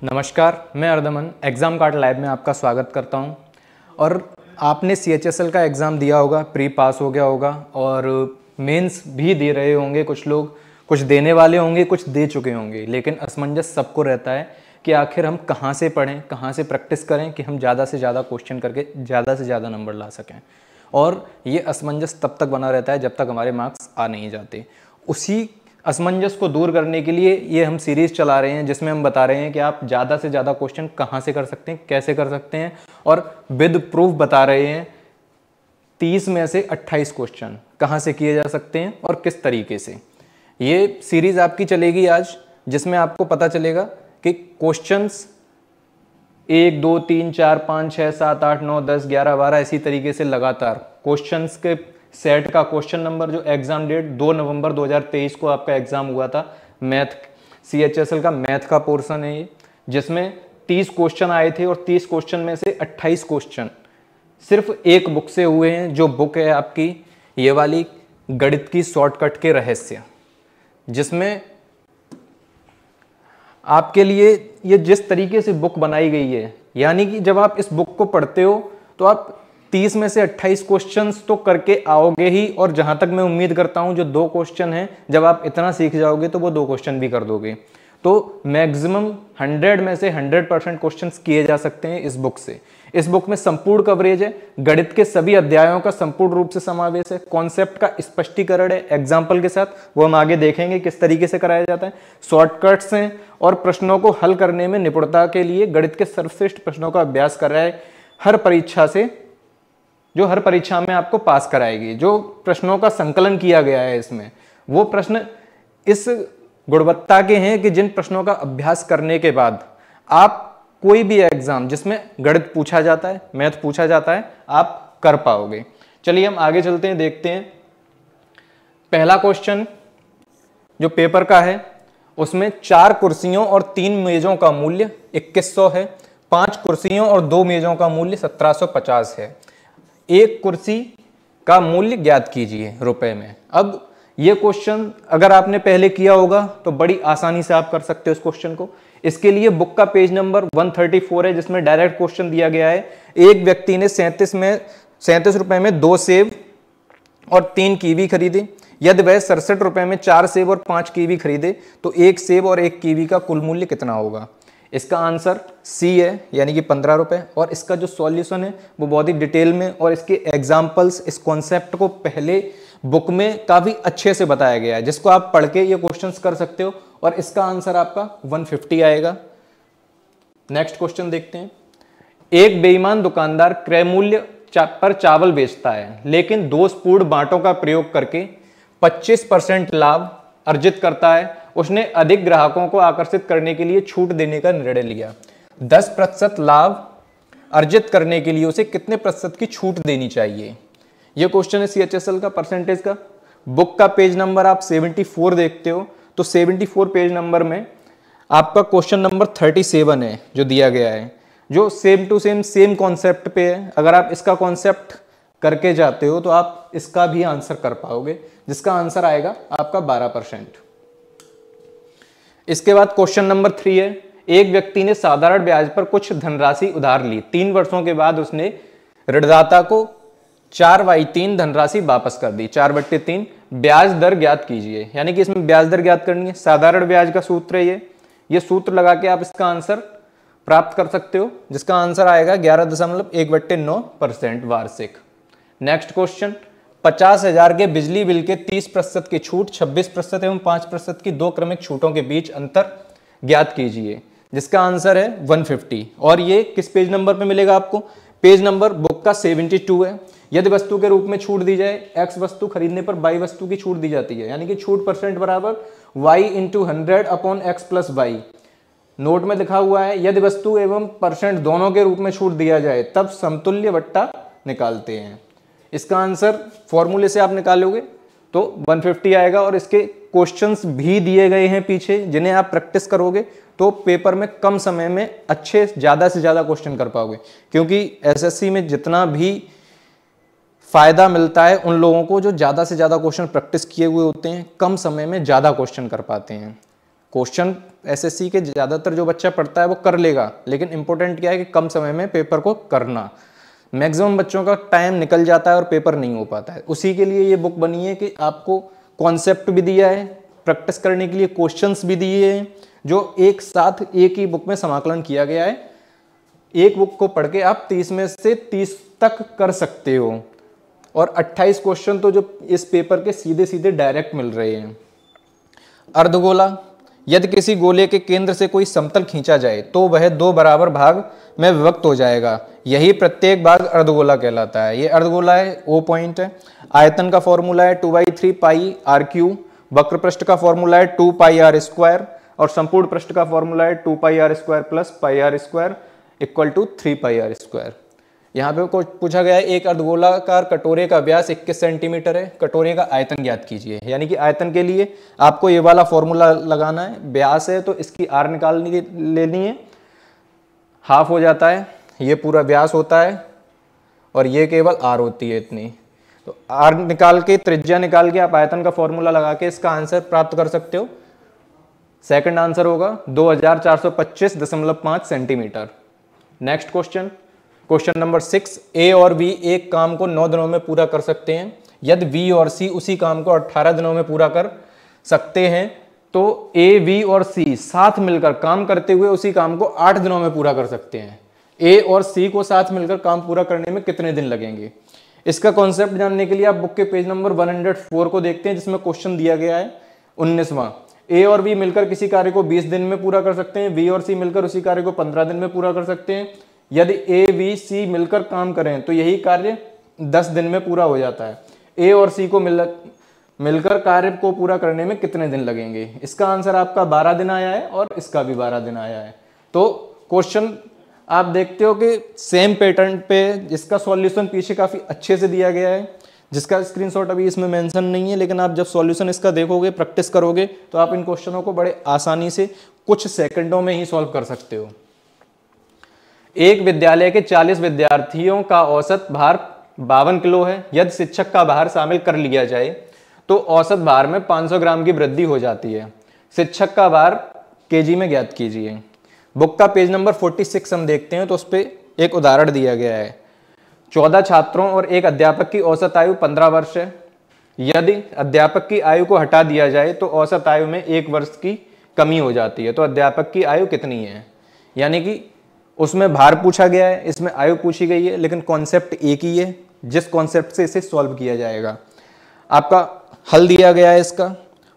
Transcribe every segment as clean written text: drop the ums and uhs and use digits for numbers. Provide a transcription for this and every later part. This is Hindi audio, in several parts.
नमस्कार, मैं अर्धमन एग्ज़ाम कार्ड लाइव में आपका स्वागत करता हूं। और आपने CHSL का एग्ज़ाम दिया होगा, प्री पास हो गया होगा और मेंस भी दे रहे होंगे। कुछ लोग कुछ देने वाले होंगे, कुछ दे चुके होंगे, लेकिन असमंजस सबको रहता है कि आखिर हम कहां से पढ़ें, कहां से प्रैक्टिस करें कि हम ज़्यादा से ज़्यादा क्वेश्चन करके ज़्यादा से ज़्यादा नंबर ला सकें। और ये असमंजस तब तक बना रहता है जब तक हमारे मार्क्स आ नहीं जाते। उसी असमंजस को दूर करने के लिए ये हम सीरीज़ चला रहे हैं, जिसमें हम बता रहे हैं कि आप ज़्यादा से ज़्यादा क्वेश्चन कहाँ से कर सकते हैं, कैसे कर सकते हैं, और विद प्रूफ बता रहे हैं 30 में से 28 क्वेश्चन कहाँ से किए जा सकते हैं और किस तरीके से। ये सीरीज़ आपकी चलेगी आज, जिसमें आपको पता चलेगा कि क्वेश्चंस 1 2 3 4 5 6 7 8 9 10 11 12 इसी तरीके से लगातार क्वेश्चंस के सेट का क्वेश्चन नंबर, जो एग्जाम डेट 2 नवंबर 2023 को आपका एग्जाम हुआ था, मैथ CHSL का मैथ का पोर्शन है ये, जिसमें 30 क्वेश्चन आए थे और 30 क्वेश्चन में से 28 क्वेश्चन सिर्फ एक बुक से हुए हैं, जो बुक है आपकी ये वाली गणित की शॉर्टकट के रहस्य, जिसमें आपके लिए ये जिस तरीके से बुक बनाई गई है, यानी कि जब आप इस बुक को पढ़ते हो तो आप 30 में से 28 क्वेश्चंस तो करके आओगे ही, और जहां तक मैं उम्मीद करता हूं जो 2 क्वेश्चन हैं, जब आप इतना सीख जाओगे तो वो 2 क्वेश्चन भी कर दोगे। तो मैक्सिमम 100 में से 100% क्वेश्चंस किए जा सकते हैं इस बुक से। इस बुक में संपूर्ण कवरेज है, गणित के सभी अध्यायों का संपूर्ण रूप से समावेश है, कॉन्सेप्ट का स्पष्टीकरण है एग्जाम्पल के साथ, वो हम आगे देखेंगे किस तरीके से कराया जाता है, शॉर्टकट्स हैं और प्रश्नों को हल करने में निपुणता के लिए गणित के सर्वश्रेष्ठ प्रश्नों का अभ्यास कर रहा है हर परीक्षा से, जो हर परीक्षा में आपको पास कराएगी। जो प्रश्नों का संकलन किया गया है इसमें, वो प्रश्न इस गुणवत्ता के हैं कि जिन प्रश्नों का अभ्यास करने के बाद आप कोई भी एग्जाम जिसमें गणित पूछा जाता है, मैथ पूछा जाता है, आप कर पाओगे। चलिए हम आगे चलते हैं, देखते हैं। पहला क्वेश्चन जो पेपर का है, उसमें 4 कुर्सियों और 3 मेजों का मूल्य 2100 है, 5 कुर्सियों और 2 मेजों का मूल्य 1750 है। एक कुर्सी का मूल्य ज्ञात कीजिए रुपए में। अब ये क्वेश्चन अगर आपने पहले किया होगा तो बड़ी आसानी से आप कर सकते हो इस क्वेश्चन को। इसके लिए बुक का पेज नंबर 134 है, जिसमें डायरेक्ट क्वेश्चन दिया गया है। एक व्यक्ति ने 37 रुपए में 2 सेब और 3 कीवी खरीदे। यदि वह 67 रुपए में 4 सेब और 5 कीवी खरीदे तो 1 सेब और 1 कीवी का कुल मूल्य कितना होगा? इसका आंसर सी है, यानी कि 15 रुपए। और इसका जो सॉल्यूशन है वो बहुत ही डिटेल में, और इसके एग्जाम्पल्स, इस कॉन्सेप्ट को पहले बुक में काफी अच्छे से बताया गया है, जिसको आप पढ़ के ये क्वेश्चंस कर सकते हो। और इसका आंसर आपका 150 आएगा। नेक्स्ट क्वेश्चन देखते हैं। एक बेईमान दुकानदार क्रय मूल्य पर चावल बेचता है, लेकिन दोषपूर्ण बांटों का प्रयोग करके 25% लाभ अर्जित करता है। उसने अधिक ग्राहकों को आकर्षित करने के लिए छूट देने का निर्णय लिया। 10% लाभ अर्जित करने के लिए उसे कितने प्रतिशत की छूट देनी चाहिए? यह क्वेश्चन है CHSL का, परसेंटेज का। बुक का पेज नंबर आप 74 देखते हो, तो 74 पेज नंबर में आपका क्वेश्चन नंबर 37 है जो दिया गया है, जो सेम टू सेम कॉन्सेप्ट पे है। अगर आप इसका कॉन्सेप्ट करके जाते हो तो आप इसका भी आंसर कर पाओगे, जिसका आंसर आएगा आपका 12%। इसके बाद क्वेश्चन नंबर 3 है। एक व्यक्ति ने साधारण ब्याज पर कुछ धनराशि उधार ली। 3 वर्षों के बाद उसने ऋणदाता को 4/3 धनराशि वापस कर दी। 4/3 ब्याज दर ज्ञात कीजिए, यानी कि इसमें ब्याज दर ज्ञात करनी है। साधारण ब्याज का सूत्र है ये सूत्र लगा के आप इसका आंसर प्राप्त कर सकते हो, जिसका आंसर आएगा 11.1/9% वार्षिक। Next question. 50,000 के बिजली बिल के 30% की छूट, 26% एवं 5% की 2 क्रमिक छूटों के बीच अंतर ज्ञात कीजिए, जिसका आंसर है 150। और ये किस पेज नंबर पे मिलेगा आपको? पेज नंबर बुक का 72 है। यदि वस्तु के रूप में छूट दी जाए, X वस्तु खरीदने पर Y वस्तु की छूट दी जाती है, यानी कि छूट परसेंट बराबर Y × 100/X + Y। नोट में लिखा हुआ है यदि वस्तु एवं परसेंट दोनों के रूप में छूट दिया जाए तब समतुल्य बट्टा निकालते हैं। इसका आंसर फॉर्मूले से आप निकालोगे तो 150 आएगा। और इसके क्वेश्चंस भी दिए गए हैं पीछे, जिन्हें आप प्रैक्टिस करोगे तो पेपर में कम समय में अच्छे ज़्यादा से ज़्यादा क्वेश्चन कर पाओगे। क्योंकि SSC में जितना भी फायदा मिलता है उन लोगों को जो ज़्यादा से ज़्यादा क्वेश्चन प्रैक्टिस किए हुए होते हैं, कम समय में ज़्यादा क्वेश्चन कर पाते हैं। क्वेश्चन एसएससी के ज़्यादातर जो बच्चा पढ़ता है वो कर लेगा, लेकिन इंपॉर्टेंट क्या है कि कम समय में पेपर को करना। मैक्सिमम बच्चों का टाइम निकल जाता है और पेपर नहीं हो पाता है। उसी के लिए ये बुक बनी है कि आपको कॉन्सेप्ट भी दिया है, प्रैक्टिस करने के लिए क्वेश्चंस भी दिए हैं, जो एक साथ एक ही बुक में समाकलन किया गया है। एक बुक को पढ़ के आप 30 में से 30 तक कर सकते हो, और 28 क्वेश्चन तो जो इस पेपर के सीधे सीधे डायरेक्ट मिल रहे हैं। अर्धगोला, यदि किसी गोले के केंद्र से कोई समतल खींचा जाए तो वह 2 बराबर भाग में विभक्त हो जाएगा, यही प्रत्येक भाग अर्धगोला कहलाता है। ये अर्धगोला है, O पॉइंट है। आयतन का फॉर्मूला है 2/3 पाई आर क्यू, वक्र पृष्ठ का फॉर्मूला है 2 पाई आर स्क्वायर, और संपूर्ण पृष्ठ का फॉर्मूला है 2 pi r square plus pi r square equal to 3 pi r square. यहाँ पे पूछा गया है एक अर्धगोलाकार कटोरे का व्यास 21 सेंटीमीटर है, कटोरे का आयतन ज्ञात कीजिए। यानी कि आयतन के लिए आपको ये वाला फॉर्मूला लगाना है। व्यास है तो इसकी आर निकालनी लेनी है, हाफ हो जाता है, ये पूरा व्यास होता है और ये केवल आर होती है इतनी। तो आर निकाल के, त्रिज्या निकाल के आप आयतन का फॉर्मूला लगा के इसका आंसर प्राप्त कर सकते हो। सेकंड आंसर होगा 2425.5 centimetre. Next question, question number 6, ए और बी एक काम को 9 दिनों में पूरा कर सकते हैं। यदि बी और सी उसी काम को 18 दिनों में पूरा कर सकते हैं तो ए, बी और सी साथ मिलकर काम करते हुए उसी काम को 8 दिनों में पूरा कर सकते हैं। ए और सी को साथ मिलकर काम पूरा करने में कितने दिन लगेंगे? इसका कॉन्सेप्ट जानने के लिए आप बुक के पेज नंबर 104 को देखते हैं, जिसमें क्वेश्चन दिया गया है 19वां। ए और बी मिलकर किसी कार्य को 20 दिन में पूरा कर सकते हैं, बी और सी मिलकर उसी कार्य को 15 दिन में पूरा कर सकते हैं। यदि ए, बी, सी मिलकर काम करें तो यही कार्य 10 दिन में पूरा हो जाता है। ए और सी को मिलकर कार्य को पूरा करने में कितने दिन लगेंगे? इसका आंसर आपका 12 दिन आया है और इसका भी 12 दिन आया है। तो क्वेश्चन आप देखते हो कि सेम पैटर्न पे, जिसका सॉल्यूशन पीछे काफी अच्छे से दिया गया है, जिसका स्क्रीनशॉट अभी इसमें मेंशन नहीं है, लेकिन आप जब सॉल्यूशन इसका देखोगे, प्रैक्टिस करोगे तो आप इन क्वेश्चनों को बड़े आसानी से कुछ सेकंडों में ही सॉल्व कर सकते हो। एक विद्यालय के 40 विद्यार्थियों का औसत भार 52 किलो है। यदि शिक्षक का भार शामिल कर लिया जाए तो औसत भार में 500 ग्राम की वृद्धि हो जाती है। शिक्षक का भार केजी में ज्ञात कीजिए। बुक का पेज नंबर 46 हम देखते हैं तो उस पर एक उदाहरण दिया गया है। 14 छात्रों और एक अध्यापक की औसत आयु 15 वर्ष है। यदि अध्यापक की आयु को हटा दिया जाए तो औसत आयु में 1 वर्ष की कमी हो जाती है। तो अध्यापक की आयु कितनी है? यानी कि उसमें भार पूछा गया है, इसमें आयु पूछी गई है, लेकिन कॉन्सेप्ट एक ही है, जिस कॉन्सेप्ट से इसे सॉल्व किया जाएगा। आपका हल दिया गया है इसका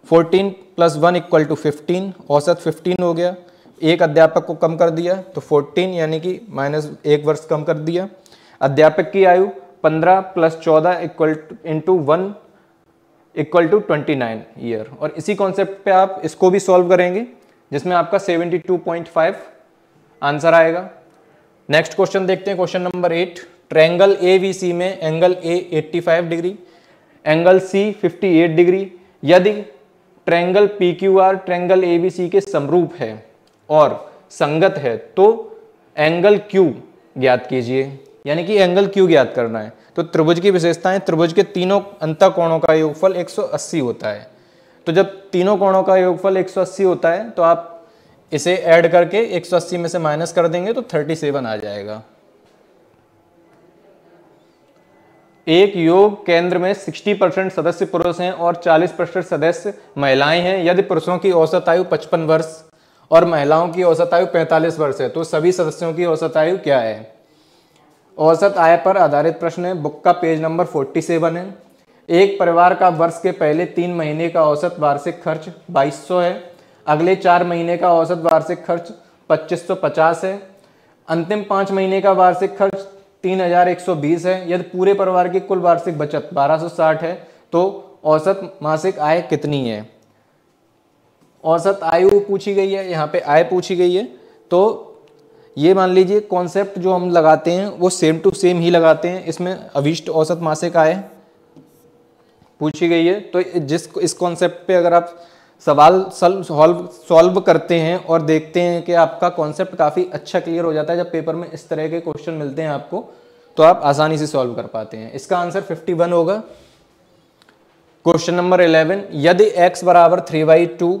14 + 1 = 15, औसत 15 हो गया। एक अध्यापक को कम कर दिया तो 14 यानी कि -1 वर्ष कम कर दिया। अध्यापक की आयु 15 + 14 × 1 = 29 ईयर। और इसी कॉन्सेप्ट पे आप इसको भी सॉल्व करेंगे, जिसमें आपका 72.5 आंसर आएगा। नेक्स्ट क्वेश्चन देखते हैं, क्वेश्चन नंबर 8। ट्रायंगल एबीसी में angle A 85 degree, angle C 58 degree. यदि ट्रायंगल पीक्यूआर ट्रायंगल एबीसी के समरूप है और संगत है तो एंगल क्यू ज्ञात कीजिए। यानी कि एंगल क्यू ज्ञात करना है। तो त्रिभुज की विशेषताएं, त्रिभुज के तीनों अंतःकोणों का योगफल 180 होता है। तो जब तीनों कोणों का योगफल 180 होता है तो आप इसे ऐड करके 180 में से माइनस कर देंगे तो 37 आ जाएगा। एक योग केंद्र में 60% सदस्य पुरुष हैं और 40% सदस्य महिलाएं हैं। यदि पुरुषों की औसत आयु 55 वर्ष और महिलाओं की औसत आयु 45 वर्ष है तो सभी सदस्यों की औसत आयु क्या है? औसत आय पर आधारित प्रश्न है। बुक का पेज नंबर 47 है। एक परिवार का वर्ष के पहले 3 महीने का औसत वार्षिक खर्च 2200 है। अगले 4 महीने का औसत वार्षिक खर्च 2550 है। अंतिम 5 महीने का वार्षिक खर्च 3120 है। यदि पूरे परिवार की कुल वार्षिक बचत 1260 है तो औसत मासिक आय कितनी है? औसत आयु पूछी गई है, यहाँ पे आय पूछी गई है। तो ये मान लीजिए कॉन्सेप्ट जो हम लगाते हैं वो सेम टू सेम ही लगाते हैं। इसमें अभीष्ट औसत मासिक आय पूछी गई है। तो इस कॉन्सेप्ट पे अगर आप सवाल सॉल्व करते हैं और देखते हैं कि आपका कॉन्सेप्ट काफ़ी अच्छा क्लियर हो जाता है, जब पेपर में इस तरह के क्वेश्चन मिलते हैं आपको तो आप आसानी से सॉल्व कर पाते हैं। इसका आंसर 51 होगा। Question number 11। यदि x = 3/2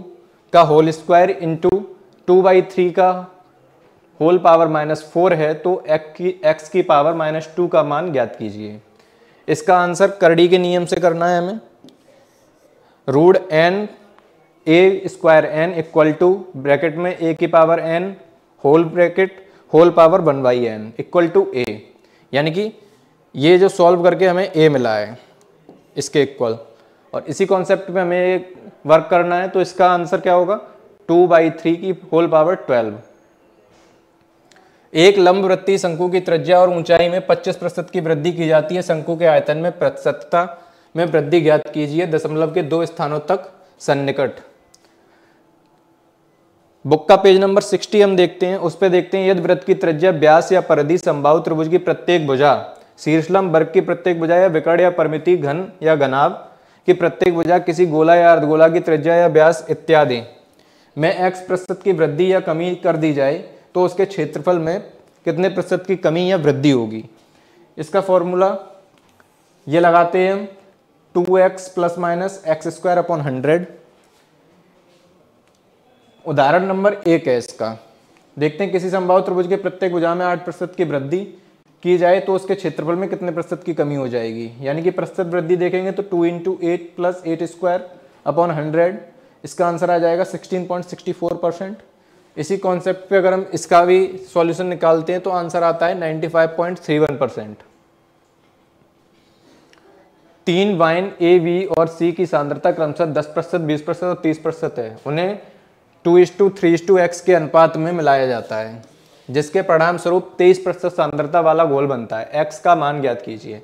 का होल स्क्वायर इंटू 2/3 का होल पावर -4 है तो x की पावर -2 का मान ज्ञात कीजिए। इसका आंसर करड़ी के नियम से करना है हमें। Root n a square n equal to bracket में a की power n whole bracket whole power 1/n equal to a, यानी कि ये जो सॉल्व करके हमें a मिला है इसके इक्वल, और इसी कॉन्सेप्ट पे हमें वर्क करना है। तो इसका आंसर क्या होगा 2/3 की होल पावर 12। एक लंब वृत्तीय शंकु की त्रिज्या और ऊंचाई में 25% की वृद्धि की जाती है। शंकु के आयतन में प्रतिशतता में वृद्धि ज्ञात कीजिए दशमलव के 2 स्थानों तक सन्निकट। बुक का पेज नंबर 60 हम देखते हैं। उस पे देखते हैं, यदि वृत्त की त्रिज्या व्यास या परिधि समबाहु त्रिभुज की प्रत्येक भुजा, शीर्षलंब वर्ग की प्रत्येक भुजा या विकर्ण या परिमिति घन या घनाभ की प्रत्येक भुजा, किसी गोला या अर्धगोला की त्रिज्या या व्यास इत्यादि में x प्रतिशत की वृद्धि या कमी कर दी जाए तो उसके क्षेत्रफल में कितने प्रतिशत की कमी या वृद्धि होगी। इसका फॉर्मूला ये लगाते हैं हम 2x ± x²/100। उदाहरण नंबर 1 है इसका। देखते हैं, किसी समबाहु त्रिभुज के प्रत्येक भुजा में 8% की वृद्धि की जाए तो उसके क्षेत्रफल में कितने प्रतिशत की कमी हो जाएगी। यानी कि प्रतिशत वृद्धि देखेंगे तो 2 × 8 + 8²/100, इसका आंसर आ जाएगा 16.64%। इसी कॉन्सेप्ट पे अगर हम इसका भी सॉल्यूशन निकालते हैं तो आंसर आता है 95.31%। 3 वाइन ए, बी और सी की सांद्रता क्रमशः 10%, 20% और 30% है। उन्हें 2:3:x के अनुपात में मिलाया जाता है, जिसके परिणाम स्वरूप 23% सांद्रता वाला घोल बनता है। x का मान ज्ञात कीजिए।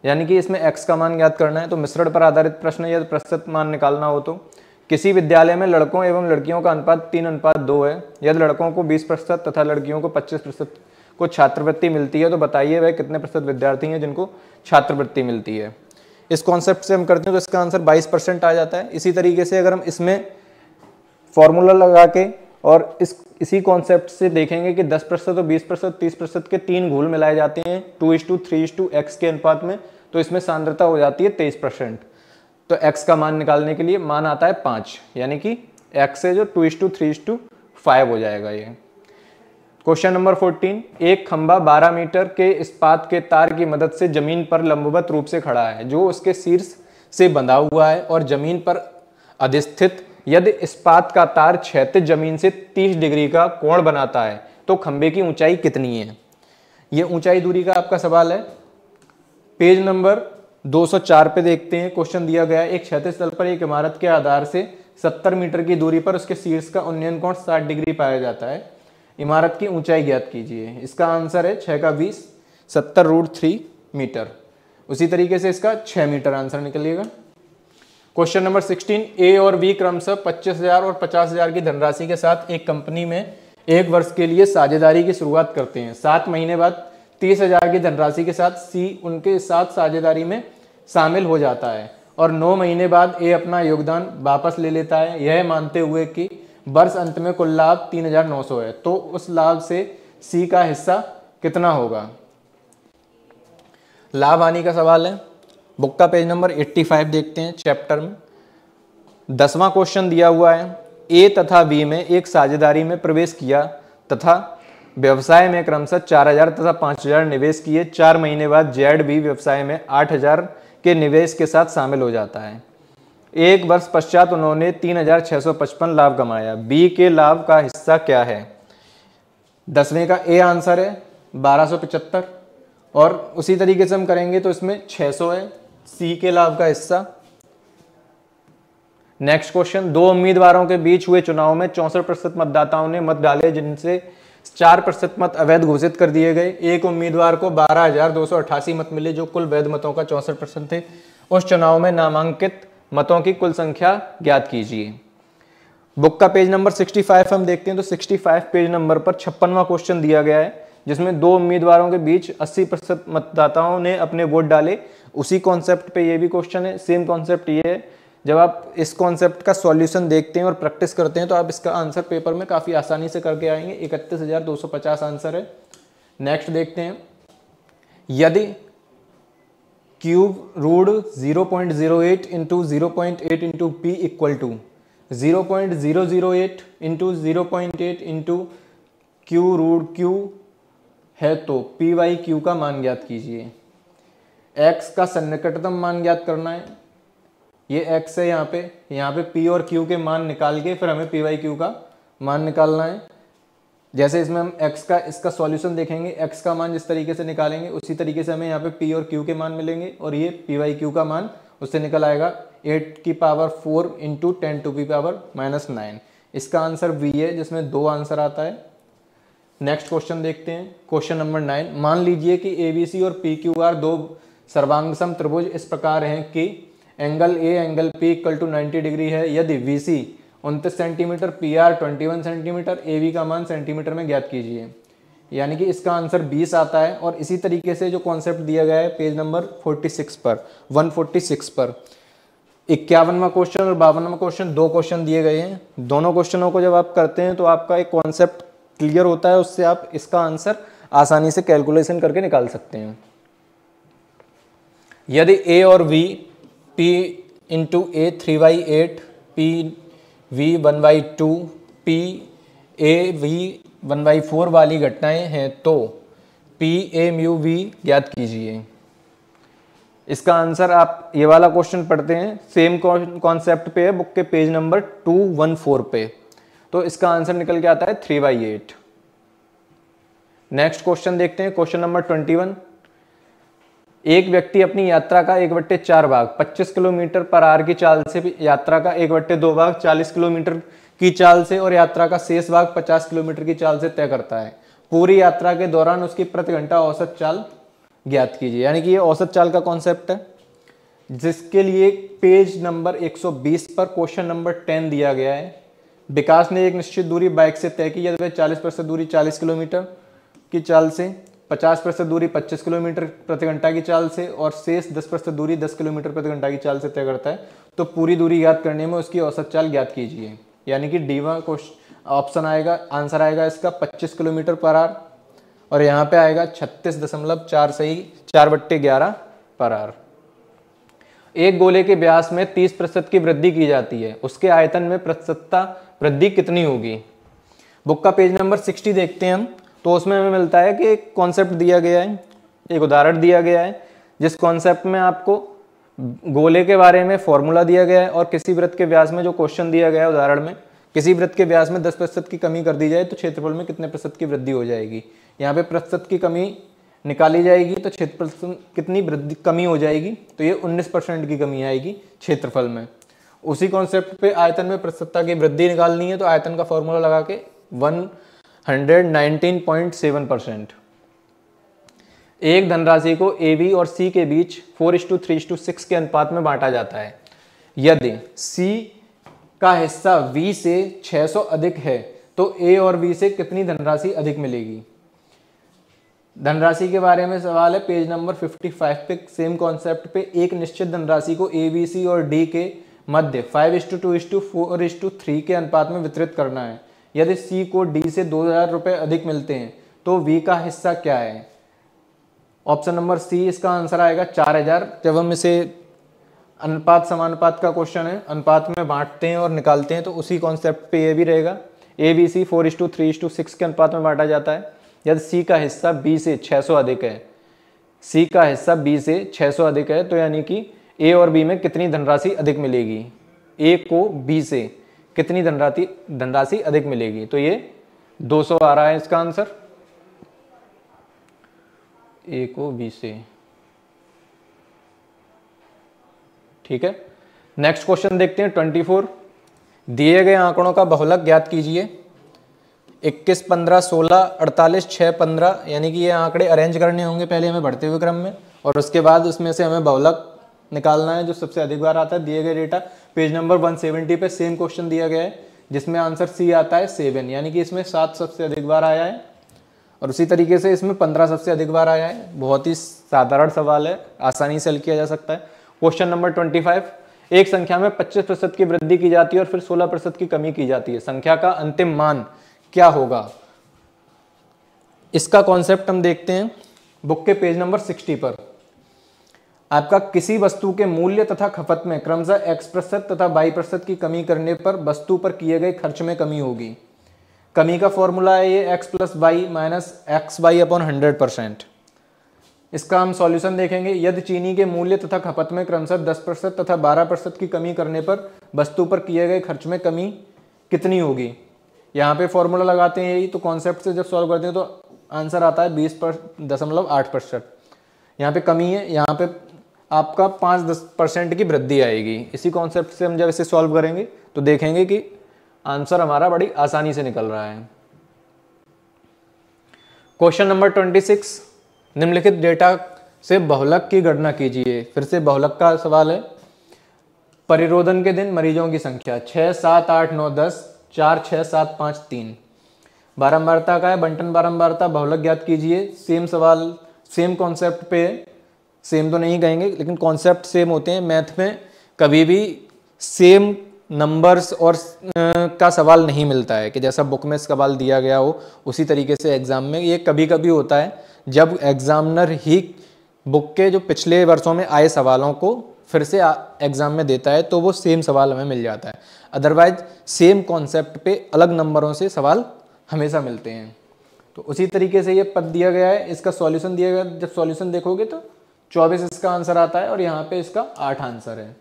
यानी कि इसमें x का मान ज्ञात करना है। तो मिश्रण पर आधारित प्रश्न, यदि प्रतिशत मान निकालना हो तो किसी विद्यालय में लड़कों एवं लड़कियों का अनुपात 3:2 है। यदि लड़कों को 20% तथा लड़कियों को 25% को छात्रवृत्ति मिलती है तो बताइए वह कितने प्रतिशत विद्यार्थी हैं जिनको छात्रवृत्ति मिलती है। इस कॉन्सेप्ट से हम करते हैं तो इसका आंसर 22% आ जाता है। इसी तरीके से अगर हम इसमें फॉर्मूला लगा के और इसी कॉन्सेप्ट से देखेंगे कि 10% और 20%, 30% के 3 घोल मिलाए जाते हैं 2:3:x के अनुपात में, तो इसमें सांद्रता हो जाती है 23%। तो x का मान निकालने के लिए मान आता है 5, यानी कि x से जो 2:3:5 हो जाएगा ये। क्वेश्चन नंबर 14, एक खंभा 12 मीटर के इस्पात के तार की मदद से जमीन पर लंबवत रूप से खड़ा है, जो उसके शीर्ष से बंधा हुआ है और जमीन पर अधिस्थित। यदि इस्पात का तार क्षैतिज जमीन से 30 डिग्री का कोण बनाता है तो खंभे की ऊंचाई कितनी है। यह ऊंचाई दूरी का आपका सवाल है। पेज नंबर 204 पे देखते हैं, क्वेश्चन दिया गया है, एक क्षैतिज तल पर एक इमारत के आधार से 70 मीटर की दूरी पर उसके शीर्ष का उन्नयन कोण 60 डिग्री पाया जाता है। इमारत की ऊंचाई ज्ञात कीजिए। इसका आंसर है 6 का 20, 70√3 मीटर। उसी तरीके से इसका 6 मीटर आंसर निकलेगा। क्वेश्चन नंबर 16, ए और बी क्रमशः 25,000 और 50,000 की धनराशि के साथ एक कंपनी में 1 वर्ष के लिए साझेदारी की शुरुआत करते हैं। 7 महीने बाद 30,000 की धनराशि के साथ सी उनके साथ साझेदारी में शामिल हो जाता है और 9 महीने बाद ए अपना योगदान वापस ले लेता है, यह मानते हुए कि वर्ष अंत में कुल लाभ 3,900 है। तो उस लाभ से सी का हिस्सा कितना होगा। लाभ हानि का सवाल है। बुक का पेज नंबर 85 देखते हैं चैप्टर में। 10वां क्वेश्चन दिया हुआ है, ए तथा बी में एक साझेदारी में प्रवेश किया तथा व्यवसाय में क्रमशः 4,000 तथा 5,000 निवेश किए। 4 महीने बाद जेड बी व्यवसाय में 8,000 के निवेश के साथ शामिल हो जाता है। 1 वर्ष पश्चात उन्होंने 3,655 लाभ कमाया। बी के लाभ का हिस्सा क्या है। 10वें का ए आंसर है 1275 और उसी तरीके से हम करेंगे तो इसमें 600 है सी के लाभ का हिस्सा। नेक्स्ट क्वेश्चन, 2 उम्मीदवारों के बीच हुए चुनाव में 64% मतदाताओं ने मत डाले जिनसे 4% मत अवैध घोषित कर दिए गए। एक उम्मीदवार को 12,288 मत मिले जो कुल वैध मतों का 64% थे। उस चुनाव में नामांकित मतों की कुल संख्या ज्ञात कीजिए। बुक का पेज नंबर 65 हम देखते हैं तो 65 पेज नंबर पर 56वां क्वेश्चन दिया गया है, जिसमें 2 उम्मीदवारों के बीच 80% मतदाताओं ने अपने वोट डाले। उसी कॉन्सेप्ट पे ये भी क्वेश्चन है। सेम कॉन्सेप्ट ये है, जब आप इस कॉन्सेप्ट का सॉल्यूशन देखते हैं और प्रैक्टिस करते हैं तो आप इसका आंसर पेपर में काफ़ी आसानी से करके आएंगे। 31,250 आंसर है। नेक्स्ट देखते हैं, यदि cube root 0.08 × 0.8 × p = 0.008 into 0.8 into Q root Q है तो पी वाई क्यू का मान ज्ञात कीजिए। x का सन्निकटतम मान ज्ञात करना है, ये x है यहाँ पे p और q के मान निकाल के फिर हमें पी वाई क्यू का मान निकालना है। जैसे इसमें हम x का इसका सॉल्यूशन देखेंगे, x का मान जिस तरीके से निकालेंगे उसी तरीके से हमें यहाँ पे p और q के मान मिलेंगे और ये पी वाई क्यू का मान उससे निकल आएगा 8 की पावर 4 इंटू 10 टू की पावर -9। इसका आंसर v है जिसमें 2 आंसर आता है। नेक्स्ट क्वेश्चन देखते हैं, क्वेश्चन नंबर 9। मान लीजिए कि ABC और PQR दो सर्वांगसम त्रिभुज इस प्रकार हैं कि angle A angle P equal to 90 degree है। यदि VC 29 centimetre, PR 21 centimetre, AB का मान सेंटीमीटर में ज्ञात कीजिए। यानी कि इसका आंसर 20 आता है। और इसी तरीके से जो कॉन्सेप्ट दिया गया है पेज नंबर 46 पर 146 पर 51वां क्वेश्चन और 52वां क्वेश्चन, 2 क्वेश्चन दिए गए हैं। दोनों क्वेश्चनों को जब आप करते हैं तो आपका एक कॉन्सेप्ट क्लियर होता है, उससे आप इसका आंसर आसानी से कैलकुलेशन करके निकाल सकते हैं। यदि A और V P into A 3/8, P V 1/2, P A V 1/4 वाली घटनाएं हैं तो P A म्यू V ज्ञात कीजिए। इसका आंसर आप ये वाला क्वेश्चन पढ़ते हैं, सेम कॉन्सेप्ट पे है, बुक के पेज नंबर 214 पे, तो इसका आंसर निकल के आता है 3/8। नेक्स्ट क्वेश्चन देखते हैं, क्वेश्चन नंबर 21। एक व्यक्ति अपनी यात्रा का 1/4 भाग 25 किलोमीटर पर आवर की चाल से, यात्रा का 1/2 भाग 40 किलोमीटर की चाल से और यात्रा का शेष भाग 50 किलोमीटर की चाल से तय करता है। पूरी यात्रा के दौरान उसकी प्रति घंटा औसत चाल ज्ञात कीजिए। यानी कि ये औसत चाल का कॉन्सेप्ट है, जिसके लिए पेज नंबर 120 पर क्वेश्चन नंबर 10 दिया गया है। विकास ने एक निश्चित दूरी बाइक से तय की। यदि वह 40% दूरी 40 किलोमीटर की चाल से, 50% दूरी 25 किलोमीटर प्रति घंटा की चाल से और शेष 10% दूरी 10 किलोमीटर प्रति घंटा की चाल से तय करता है, तो पूरी दूरी ज्ञात करने में उसकी औसत चाल ज्ञात कीजिए। यानी कि D1 ऑप्शन आएगा, आंसर आएगा इसका 25 किलोमीटर पर आवर और यहाँ पे आएगा 36.4 सही 4/11 पर आवर। एक गोले के व्यास में 30% की वृद्धि की जाती है, उसके आयतन में प्रतिशतता वृद्धि कितनी होगी। बुक का पेज नंबर 60 देखते हैं हम, तो उसमें हमें मिलता है कि एक कॉन्सेप्ट दिया गया है, एक उदाहरण दिया गया है, जिस कॉन्सेप्ट में आपको गोले के बारे में फॉर्मूला दिया गया है और किसी वृत्त के व्यास में जो क्वेश्चन दिया गया है उदाहरण में, किसी वृत्त के व्यास में 10% की कमी कर दी जाए तो क्षेत्रफल में कितने प्रतिशत की वृद्धि हो जाएगी। यहाँ पे प्रतिशत की कमी निकाली जाएगी तो क्षेत्रफल कितनी वृद्धि कमी हो जाएगी, तो ये 19% की कमी आएगी क्षेत्रफल में। उसी कॉन्सेप्ट पे आयतन में प्रतिशतता की वृद्धि निकालनी है तो आयतन का फॉर्मूला लगा के 119.7%। एक धनराशि को AB और C के बीच 4:3:6 के अनुपात में बांटा जाता है। यदि C का हिस्सा V से 600 अधिक है तो A और B से कितनी धनराशि अधिक मिलेगी। धनराशि के बारे में सवाल है, पेज नंबर 55 पे सेम कॉन्सेप्ट पे एक निश्चित धनराशि को A, B, C और D के मध्य 5:2:4:3 के अनुपात में वितरित करना है। यदि C को D से 2000 रुपये अधिक मिलते हैं तो V का हिस्सा क्या है। ऑप्शन नंबर C इसका आंसर आएगा 4000। जब हम इसे अनुपात समानुपात का क्वेश्चन है, अनुपात में बांटते हैं और निकालते हैं तो उसी कॉन्सेप्ट पे ये भी रहेगा। ABC 4:3:6 के अनुपात में बांटा जाता है। यदि C का हिस्सा B से 600 अधिक है, C का हिस्सा B से 600 अधिक है तो यानी कि A और B में कितनी धनराशि अधिक मिलेगी। A को B से कितनी धनराशि अधिक मिलेगी, तो ये 200 आ रहा है इसका आंसर। A को B से, ठीक है। नेक्स्ट क्वेश्चन देखते हैं 24। दिए गए आंकड़ों का बहुलक ज्ञात कीजिए। 21, 15, 16, 48, 6, 15, यानी कि ये आंकड़े अरेंज करने होंगे पहले हमें बढ़ते हुए क्रम में और उसके बाद उसमें से हमें बहुलक निकालना है जो सबसे अधिक बार आता है। दिए गए डेटा पेज नंबर 170 पे सेम क्वेश्चन दिया गया है जिसमें आंसर C आता है 7, यानी कि इसमें 7 सबसे अधिक बार आया है और उसी तरीके से इसमें 15 सबसे अधिक बार आया है। बहुत ही साधारण सवाल है, आसानी से हल किया जा सकता है। Question number 25। एक संख्या में 25% की वृद्धि की जाती है और फिर 16% की कमी की जाती है, संख्या का अंतिम मान क्या होगा। इसका कॉन्सेप्ट हम देखते हैं बुक के पेज नंबर 60 पर। आपका किसी वस्तु के मूल्य तथा खपत में क्रमशः x% तथा y% की कमी करने पर वस्तु पर किए गए खर्च में कमी होगी। कमी का फॉर्मूला है ये x + y - xy/100%। इसका हम सॉल्यूशन देखेंगे। यदि चीनी के मूल्य तथा खपत में क्रमशः 10% तथा 12% की कमी करने पर वस्तु पर किए गए खर्च में कमी कितनी होगी। यहाँ पे फॉर्मूला लगाते हैं यही, तो कॉन्सेप्ट से जब सॉल्व करते हैं तो आंसर आता है 20.8%। यहाँ पे कमी है, यहाँ पे आपका 5-10% की वृद्धि आएगी। इसी कॉन्सेप्ट से हम जब इसे सॉल्व करेंगे तो देखेंगे कि आंसर हमारा बड़ी आसानी से निकल रहा है। क्वेश्चन नंबर 26, निम्नलिखित डेटा से बहुलक की गणना कीजिए। फिर से बहुलक का सवाल है। परिरोधन के दिन मरीजों की संख्या 6, 7, 8, 9, 10, 4, 6, 7, 5, 3। बारंबारता का है, बंटन बारंबारता, बहुलक ज्ञात कीजिए। सेम सवाल, सेम कॉन्सेप्ट पे, सेम तो नहीं कहेंगे लेकिन कॉन्सेप्ट सेम होते हैं। मैथ में कभी भी सेम नंबर्स और का सवाल नहीं मिलता है कि जैसा बुक में सवाल दिया गया हो उसी तरीके से एग्जाम में। ये कभी कभी होता है जब एग्जामिनर ही बुक के जो पिछले वर्षों में आए सवालों को फिर से एग्जाम में देता है तो वो सेम सवाल हमें मिल जाता है। अदरवाइज सेम कॉन्सेप्ट पे अलग नंबरों से सवाल हमेशा मिलते हैं। तो उसी तरीके से ये पद दिया गया है, इसका सॉल्यूशन दिया गया। जब सॉल्यूशन देखोगे तो 24 इसका आंसर आता है और यहाँ पे इसका 8 आंसर है।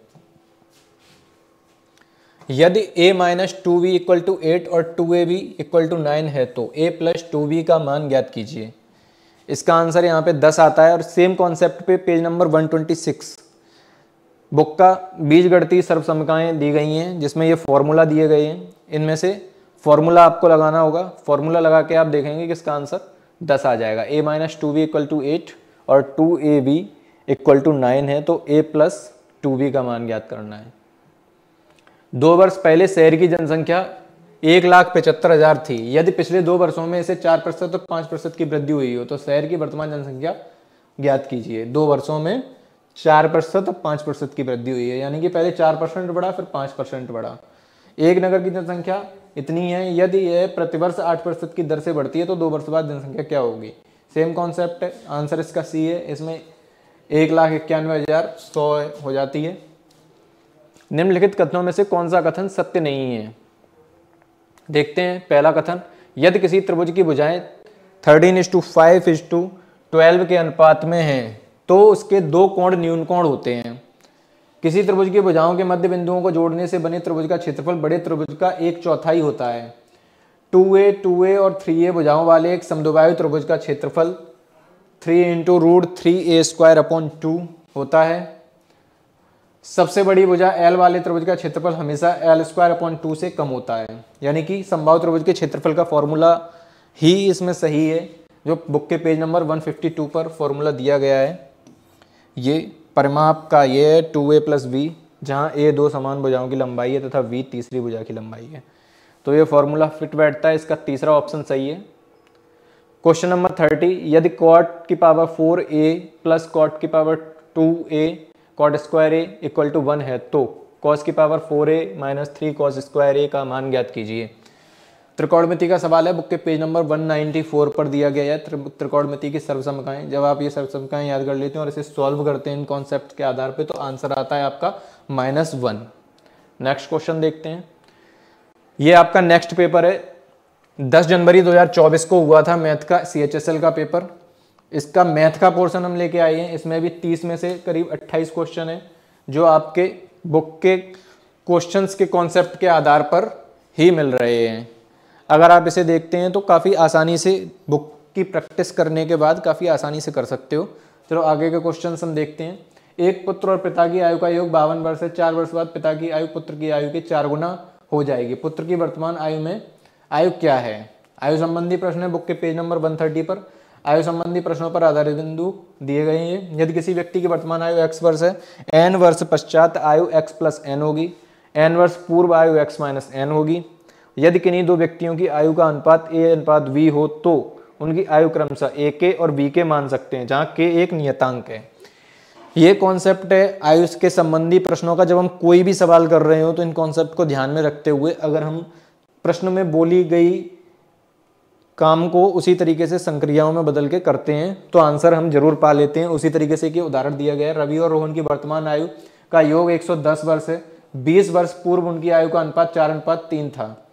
यदि a - 2b = 8 और 2ab = 9 है तो a + 2b का मान ज्ञात कीजिए। इसका आंसर यहाँ पे 10 आता है। और सेम कॉन्सेप्ट पे पेज नंबर 126 बुक का बीजगणितीय सर्वसमीकरणें दी गई हैं जिसमें ये फॉर्मूला दिए गए हैं। इनमें से फॉर्मूला आपको लगाना होगा। फॉर्मूला लगा के आप देखेंगे कि इसका आंसर 10 आ जाएगा। a - 2b = 8 और 2ab = 9 है तो a + 2b का मान ज्ञात करना है। 2 वर्ष पहले शहर की जनसंख्या 1,75,000 थी। यदि पिछले 2 वर्षों में इसे 4% और 5% की वृद्धि हुई हो तो शहर की वर्तमान जनसंख्या ज्ञात कीजिए। 2 वर्षों में 4% और 5% की वृद्धि हुई है, यानी कि पहले 4% बढ़ा फिर 5% बढ़ा। एक नगर की जनसंख्या इतनी है, यदि यह प्रतिवर्ष 8% की दर से बढ़ती है तो 2 वर्ष बाद जनसंख्या क्या होगी। सेम कॉन्सेप्ट है, आंसर इसका सी है। इसमें 1,91,100 हो जाती है। निम्नलिखित कथनों में से कौन सा कथन सत्य नहीं है। देखते हैं। पहला कथन, यदि किसी त्रिभुज की भुजाएं 13:5:12 के अनुपात में हैं तो उसके 2 कोण न्यून कोण होते हैं। किसी त्रिभुज की भुजाओं के मध्य बिंदुओं को जोड़ने से बने त्रिभुज का क्षेत्रफल बड़े त्रिभुज का 1/4 होता है। 2a, 2a और 3a भुजाओं वाले एक समद्विबाहु त्रिभुज का क्षेत्रफल 3 × √3a² होता है। सबसे बड़ी भुजा L वाले त्रिभुज का क्षेत्रफल हमेशा L² से कम होता है। यानी कि समबाहु त्रिभुज के क्षेत्रफल का फॉर्मूला ही इसमें सही है जो बुक के पेज नंबर 152 पर फॉर्मूला दिया गया है। ये परिमाप का ये है 2a + b, जहाँ a 2 समान भुजाओं की लंबाई है तथा v तीसरी भुजा की लंबाई है। तो ये फॉर्मूला फिट बैठता है। इसका तीसरा ऑप्शन सही है। क्वेश्चन नंबर 30, यदि cot की पावर 4a + cot की पावर 2a cot² = 1 है तो cos की पावर 4a - 3 cos² का मान ज्ञात कीजिए। त्रिकोणमिति का सवाल है, बुक के पेज नंबर 194 पर दिया गया है। त्रिकोणमिति की सर्वसमीकरणें, जब आप ये सर्वसमीकरणें याद कर लेते हैं और इसे सॉल्व करते हैं इन कॉन्सेप्ट के आधार पे तो आंसर आता है आपका -1। नेक्स्ट क्वेश्चन देखते हैं। ये आपका नेक्स्ट पेपर है, 10 जनवरी 2024 को हुआ था मैथ का CHSL का पेपर। इसका मैथ का पोर्शन हम लेके आए हैं। इसमें भी 30 में से करीब 28 क्वेश्चन है जो आपके बुक के क्वेश्चंस के कॉन्सेप्ट के आधार पर ही मिल रहे हैं। अगर आप इसे देखते हैं तो काफ़ी आसानी से बुक की प्रैक्टिस करने के बाद काफ़ी आसानी से कर सकते हो। चलो आगे के क्वेश्चन हम देखते हैं। एक पुत्र और पिता की आयु का योग 52 वर्ष है। 4 वर्ष बाद पिता की आयु पुत्र की आयु के 4 गुना हो जाएगी। पुत्र की वर्तमान आयु में आयु क्या है। आयु संबंधी प्रश्न है बुक के पेज नंबर 130 पर। आयु संबंधी प्रश्नों पर आधारित बिंदु दिए गए हैं। यदि किसी व्यक्ति की वर्तमान आयु x वर्ष है, n वर्ष पश्चात आयु x + n होगी, n वर्ष पूर्व आयु x - n होगी। यदि किन्हीं 2 व्यक्तियों की आयु का अनुपात a/v हो तो उनकी आयु क्रमशः ak और bk मान सकते हैं, जहाँ k एक नियतांक है। ये कॉन्सेप्ट है आयु के संबंधी प्रश्नों का। जब हम कोई भी सवाल कर रहे हो तो इन कॉन्सेप्ट को ध्यान में रखते हुए अगर हम प्रश्न में बोली गई काम को उसी तरीके से संक्रियाओं में बदल के करते हैं तो आंसर हम जरूर पा लेते हैं। उसी तरीके से कि उदाहरण दिया गया है, रवि और रोहन की वर्तमान आयु का योग 110 वर्ष है। 20 वर्ष पूर्व उनकी आयु का अनुपात 4:3 था।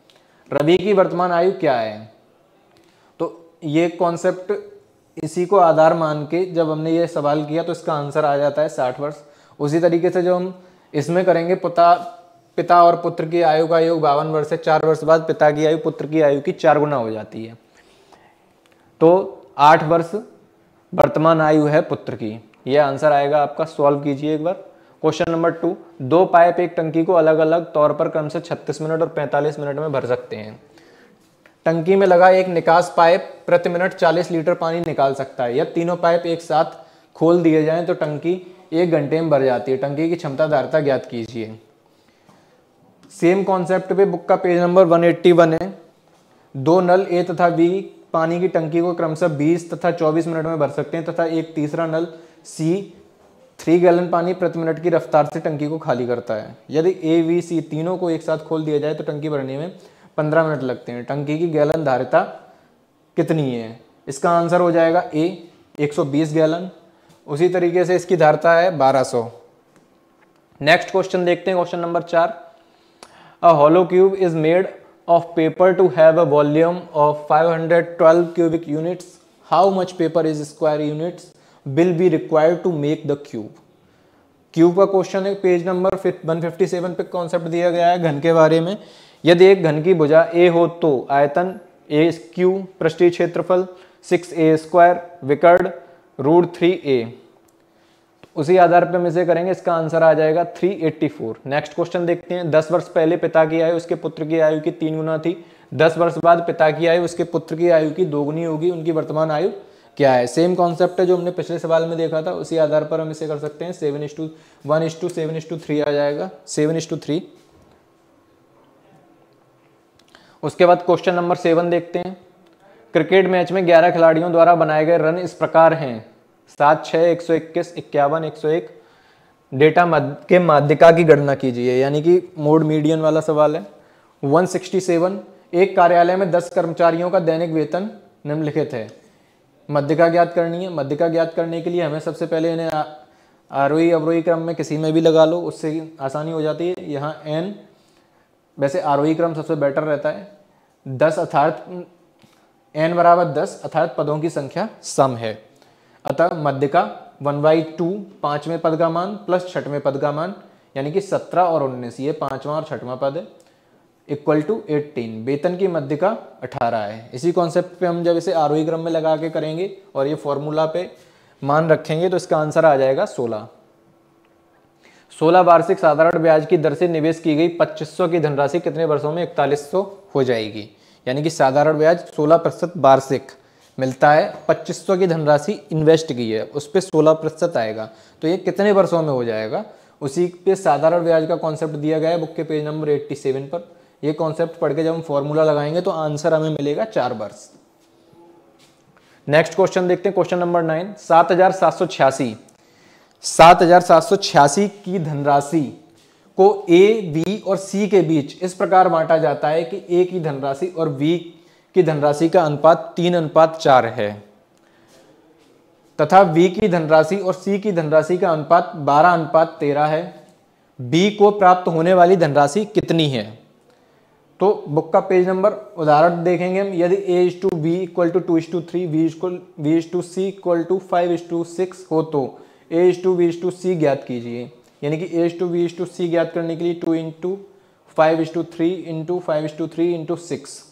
रवि की वर्तमान आयु क्या है? तो ये कॉन्सेप्ट इसी को आधार मान के जब हमने ये सवाल किया तो इसका आंसर आ जाता है 60 वर्ष। उसी तरीके से जो हम इसमें करेंगे, पिता और पुत्र की आयु का योग 52 वर्ष है। 4 वर्ष बाद पिता की आयु पुत्र की आयु की 4 गुना हो जाती है। तो 8 वर्ष वर्तमान आयु है पुत्र की। यह आंसर आएगा आपका। सॉल्व कीजिए एक बार। क्वेश्चन नंबर 2, 2 पाइप एक टंकी को अलग अलग तौर पर क्रम से 36 मिनट और 45 मिनट में भर सकते हैं। टंकी में लगा एक निकास पाइप प्रति मिनट 40 लीटर पानी निकाल सकता है। यह तीनों पाइप एक साथ खोल दिए जाएं तो टंकी 1 घंटे में भर जाती है। टंकी की क्षमता धारिता ज्ञात कीजिए। सेम कॉन्सेप्ट पे बुक का पेज नंबर 181 है। 2 नल ए तथा बी पानी की टंकी को क्रमशः 20 तथा 24 मिनट में भर सकते हैं तथा एक तीसरा नल सी 3 गैलन पानी प्रति मिनट की रफ्तार से टंकी को खाली करता है। यदि ए बी सी तीनों को एक साथ खोल दिया जाए तो टंकी भरने में 15 मिनट लगते हैं। टंकी की गैलन धारिता कितनी है? इसका आंसर हो जाएगा ए 120 गैलन। उसी तरीके से इसकी धारिता है 1200। नेक्स्ट क्वेश्चन देखते हैं। Question number 4, a hollow cube is made of paper to have a volume of 512 cubic units. How much paper is square units will be required to make the cube? Cube का क्वेश्चन है। पेज नंबर 157 पे कॉन्सेप्ट दिया गया है घन के बारे में। यदि एक घन की भुजा a हो तो आयतन a क्यूब, पृष्ठीय क्षेत्रफल 6a², विकर्ण √3a। उसी आधार पर हम इसे करेंगे। इसका आंसर आ जाएगा 384। नेक्स्ट क्वेश्चन देखते हैं। 10 वर्ष पहले पिता की आयु उसके पुत्र की आयु की 3 गुना थी। 10 वर्ष बाद पिता की आयु उसके पुत्र की आयु की 2 गुनी होगी। उनकी वर्तमान आयु क्या है? सेम कॉन्सेप्ट है जो हमने पिछले सवाल में देखा था। उसी आधार पर हम इसे कर सकते हैं। 7:1:7:3 आ जाएगा। 7:3। उसके बाद क्वेश्चन नंबर 7 देखते हैं। क्रिकेट मैच में 11 खिलाड़ियों द्वारा बनाए गए रन इस प्रकार हैं: 7, 6, 121, 51, 101। डेटा के माध्यिका की गणना कीजिए, यानी कि मोड मीडियन वाला सवाल है। 167, एक कार्यालय में 10 कर्मचारियों का दैनिक वेतन निम्नलिखित है। मध्यिका ज्ञात करनी है। मध्यिका ज्ञात करने के लिए हमें सबसे पहले इन्हें आरोही अवरोही क्रम में किसी में भी लगा लो, उससे आसानी हो जाती है। यहाँ n, वैसे आरोही क्रम सबसे बेटर रहता है। 10 अर्थात n बराबर 10 अर्थात पदों की संख्या सम है। अतः मध्यिका 1/2 5वें पद का मान प्लस 6वें पद का मान, यानी कि 17 और 19, ये 5वां और 6वां पद है, इक्वल टू 18। वेतन की मध्यिका 18 है। इसी कॉन्सेप्ट पे हम जब इसे आरोही क्रम में लगा के करेंगे और ये फॉर्मूला पे मान रखेंगे तो इसका आंसर आ जाएगा 16। 16 वार्षिक साधारण ब्याज की दर से निवेश की गई 2500 की धनराशि कितने वर्षों में 4100 हो जाएगी? यानी कि साधारण ब्याज 16% वार्षिक मिलता है। 2500 की धनराशि इन्वेस्ट की है, उस पर 16% आएगा, तो ये कितने वर्षों में हो जाएगा? उसी पे साधारण ब्याज का कॉन्सेप्ट दिया गया है बुक के पेज नंबर 87 पर। ये कॉन्सेप्ट पढ़ के जब हम फॉर्मूला लगाएंगे तो आंसर हमें मिलेगा 4 वर्ष। नेक्स्ट क्वेश्चन देखते हैं। क्वेश्चन नंबर 9, 7786 की धनराशि को ए, बी और सी के बीच इस प्रकार बांटा जाता है कि ए की धनराशि और बी की धनराशि का अनुपात 3:4 है तथा बी की धनराशि और सी की धनराशि का अनुपात 12:13 है। बी को प्राप्त होने वाली धनराशि कितनी है? तो बुक का पेज नंबर उदाहरण देखेंगे हम। यदि A/B = 2:3, B/C = 5:6 हो तो A/B/C ज्ञात कीजिए। यानी कि A/B/C ज्ञात करने के लिए 2 × 5:3 × 5:3 × 6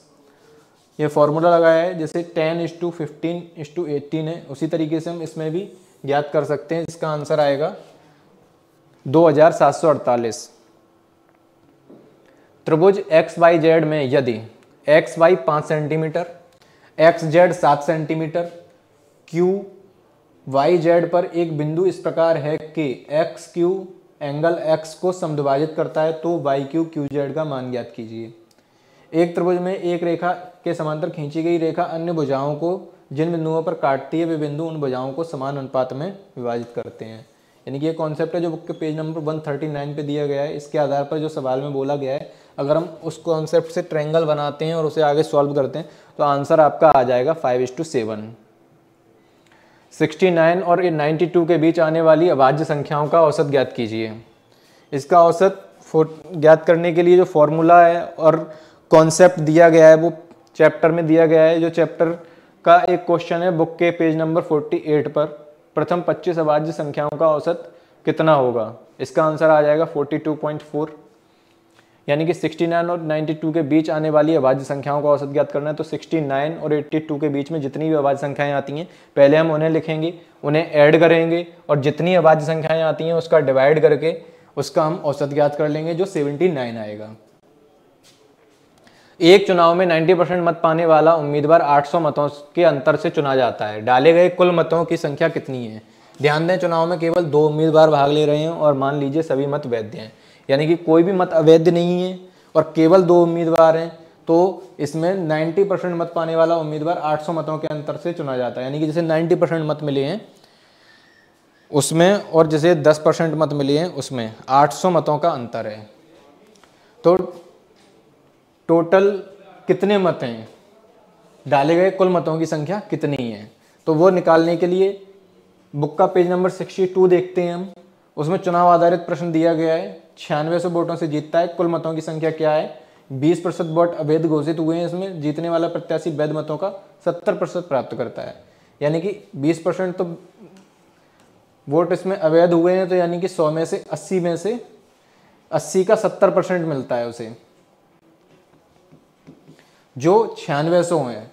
ये फॉर्मूला लगाया है। जैसे 10:15:18 है, उसी तरीके से हम इसमें भी ज्ञात कर सकते हैं। इसका आंसर आएगा 2748। त्रिभुज XYZ में यदि XY 5 centimetre, XZ 7 centimetre, QYZ पर एक बिंदु इस प्रकार है कि XQ एंगल X को समद्विभाजित करता है तो YQ QZ का मान ज्ञात कीजिए। एक त्रिभुज में एक रेखा के समांतर खींची गई रेखा अन्य भुजाओं को जिन बिंदुओं पर काटती है वे बिंदु उन भुजाओं को समान अनुपात में विभाजित करते हैं। यानी कि ये कॉन्सेप्ट है जो बुक के पेज नंबर 139 पे दिया गया है। इसके आधार पर जो सवाल में बोला गया है अगर हम उस कॉन्सेप्ट से ट्रायंगल बनाते हैं और उसे आगे सॉल्व करते हैं तो आंसर आपका आ जाएगा 5:7। 69 और 92 के बीच आने वाली अभाज्य संख्याओं का औसत ज्ञात कीजिए। इसका औसत ज्ञात करने के लिए जो फॉर्मूला है और कॉन्सेप्ट दिया गया है वो चैप्टर में दिया गया है। जो चैप्टर का एक क्वेश्चन है बुक के पेज नंबर 48 पर, प्रथम 25 अभाज्य संख्याओं का औसत कितना होगा। इसका आंसर आ जाएगा 42.4। यानी कि 69 और 92 के बीच आने वाली अभाज्य संख्याओं का औसत ज्ञात करना है। तो 69 और 82 के बीच में जितनी भी अभाज्य संख्याएं आती हैं पहले हम उन्हें लिखेंगे, उन्हें ऐड करेंगे और जितनी अभाज्य संख्याएं आती हैं उसका डिवाइड करके उसका हम औसत ज्ञात कर लेंगे जो 79 आएगा। एक चुनाव में 90% मत पाने वाला उम्मीदवार 800 मतों के अंतर से चुना जाता है। डाले गए कुल मतों की संख्या कितनी है। ध्यान दें, चुनाव में केवल 2 उम्मीदवार भाग ले रहे हैं और मान लीजिए सभी मत वैध हैं, यानी कि कोई भी मत अवैध नहीं है और केवल 2 उम्मीदवार हैं। तो इसमें 90% मत पाने वाला उम्मीदवार 800 मतों के अंतर से चुना जाता है। यानी कि जैसे 90% मत मिले हैं उसमें और जैसे 10% मत मिले हैं उसमें 800 मतों का अंतर है। तो टोटल कितने मत हैं, डाले गए कुल मतों की संख्या कितनी है, तो वो निकालने के लिए बुक का पेज नंबर 62 देखते हैं हम। उसमें चुनाव आधारित प्रश्न दिया गया है। 9600 वोटों से जीतता है, कुल मतों की संख्या क्या है। 20% वोट अवैध घोषित हुए हैं, इसमें जीतने वाला प्रत्याशी वैध मतों का 70% प्राप्त करता है। यानी कि 20% तो वोट इसमें अवैध हुए हैं, तो यानी कि 100 में से 80 का 70% मिलता है उसे, जो 9600 है।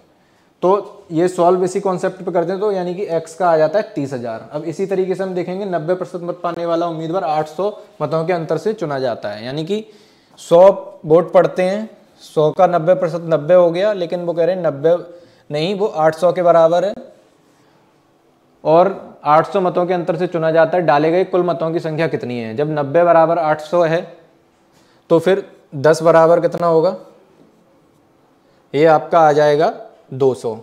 तो ये सॉल्व इसी कॉन्सेप्ट पे करते हैं तो यानी कि x का आ जाता है 30,000। अब इसी तरीके से हम देखेंगे 90% मत पाने वाला उम्मीदवार 800 मतों के अंतर से चुना जाता है। यानी कि 100 वोट पड़ते हैं, 100 का 90% 90 हो गया, लेकिन वो कह रहे हैं 90 नहीं, वो 800 के बराबर है और 800 मतों के अंतर से चुना जाता है। डाले गए कुल मतों की संख्या कितनी है। जब 90 बराबर 800 है तो फिर 10 बराबर कितना होगा, ये आपका आ जाएगा 200,